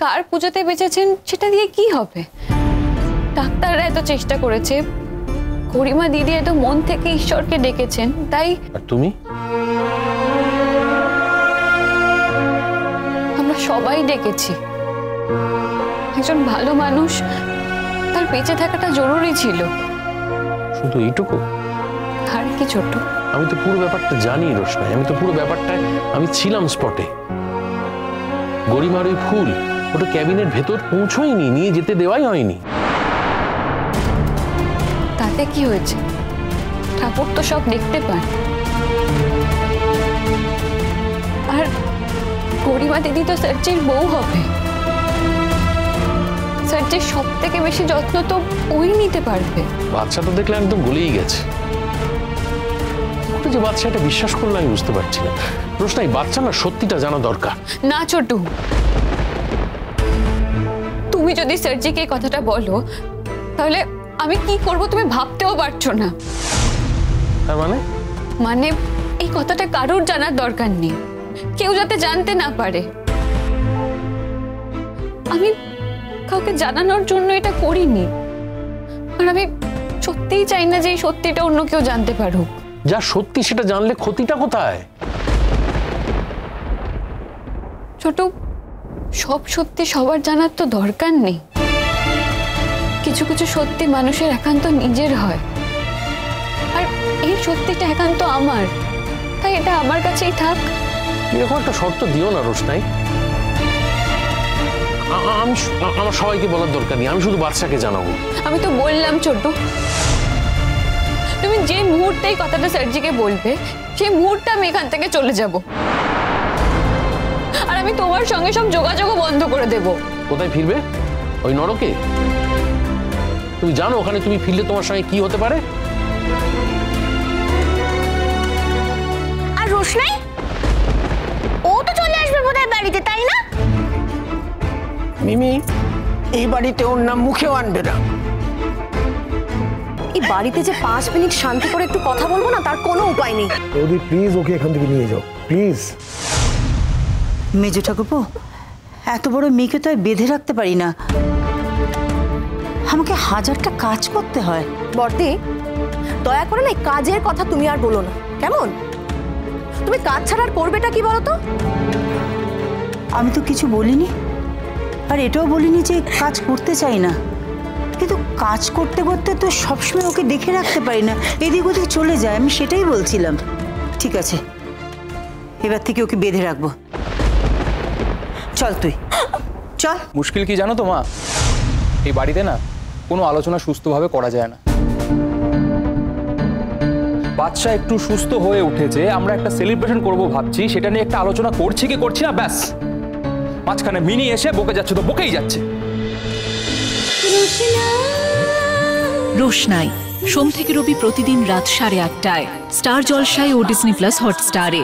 কার পুজোতে বেঁচেছেন সেটা দিয়ে কি হবে? ডাক্তাররা এত চেষ্টা করেছে, গরিমা দিদি এত মন থেকে ঈশ্বরকে ডেকেছেন, তাই। আর তুমি? আমরা সবাই ডেকেছি। একজন ভালো মানুষ, তার বেঁচে থাকাটা জরুরি ছিল। শুধু এইটুকু? আর কি ছোট? আমি তো পুরো ব্যাপারটা জানি রোশনাই, আমি তো পুরো ব্যাপারটায় আমি ছিলাম স্পটে। গরিমার ওই ফুল ওটা ক্যাবিনের ভেতর পৌঁছয়নি, নিয়ে যেতে দেওয়াই হয়নি। তাতে কি হয়েছে? ঠাকুর তো সব দেখতে পান। আর গরিমা দিদি তো সার্জির বউ হবে। সার্জির সব থেকে বেশি যত্ন তো ওই নিতে পারবে। বাচ্চা তো দেখলে একদম গলেই গেছে। যে বাচ্চাটা বিশ্বাস করলো আমি বুঝতে পারছি না রোশনাই। বাচ্চা না সত্যিটা জানা দরকার। না ছোটু, তুমি যদি সার্জিকে এই কথাটা বলো তাহলে আমি কি করব তুমি ভাবতেও পারছো না। তার মানে এই কথাটা কারোর জানার দরকার নেই, কেউ যাতে জানতে না পারে। আমি কাউকে জানানোর জন্য এটা করিনি, আর আমি সত্যিই চাই না যে এই সত্যিটা অন্য কেউ জানতে পারুক। যা সত্যি সেটা জানলে ক্ষতিটা কোথায়? ছোট, সব সত্যি সবার জানার তো দরকার নেই। কিছু কিছু সত্যি মানুষের একান্ত নিজের হয়, আর এই সত্যিটা একান্ত আমার, তাই এটা আমার কাছেই থাক। এরকম একটা শর্ত দিও না রোশনাই। আমার সবাইকে বলার দরকার নেই, আমি শুধু বাচ্চাকে জানাবো। আমি তো বললাম ছোটু, তুমি যে মুহূর্তে এই কথাটা সার্জিকে বলবে সেই মুহূর্তে আমি এখান থেকে চলে যাব, আর আমি তোমার সঙ্গে সব যোগাযোগও বন্ধ করে দেব। কোথায় ফিরবে? ওই নরকে? তুমি জানো ওখানে তুমি ফিরলে তোমার সঙ্গে কি হতে পারে? আর রোশনাই ও তো চলে আসবে বোধহয় বাড়িতে, তাই না? মিমি, এই বাড়িতে ওর নাম মুখেও আনবে না। এই বাড়িতে যে 5 মিনিট শান্তি করে একটু কথা বলবো না, তার কোনো উপায় নেই। বৌদি প্লিজ ওকে এখান থেকে নিয়ে যাও প্লিজ। মেজো ঠাকুরপো, এত বড় মেয়েকে তো বেঁধে রাখতে পারি না, আমাকে হাজারটা কাজ করতে হয়। বর্দি, দয়া করে না কাজের কথা তুমি আর বলো না, কেমন? তুমি কাজ ছাড়া আর করবেটা কি বলো তো? আমি তো কিছু বলিনি, আর এটাও বলিনি যে কাজ করতে চাই না, কিন্তু কাজ করতে করতে তো সবসময় ওকে দেখে রাখতে পারি না, এদিক ওদিক চলে যায়, আমি সেটাই বলছিলাম। ঠিক আছে, এবার থেকে ওকে বেঁধে রাখবো। চল তুই চল। মুশকিল কি জানো তো মা, এই বাড়িতে না কোনো আলোচনা সুস্থভাবে করা যায় না। বাচ্চা একটু সুস্থ হয়ে উঠেছে, আমরা একটা সেলিব্রেশন করব ভাবছি, সেটা নিয়ে একটা আলোচনা করছি কি করছি না, ব্যাস মাঝখানে মিনি এসে বকে যাচ্ছে তো বকেই যাচ্ছে। রোশনাই সোম থেকে রবি প্রতিদিন রাত 8:30টায় স্টার জলসায় ও ডিজনি প্লাস হটস্টারে।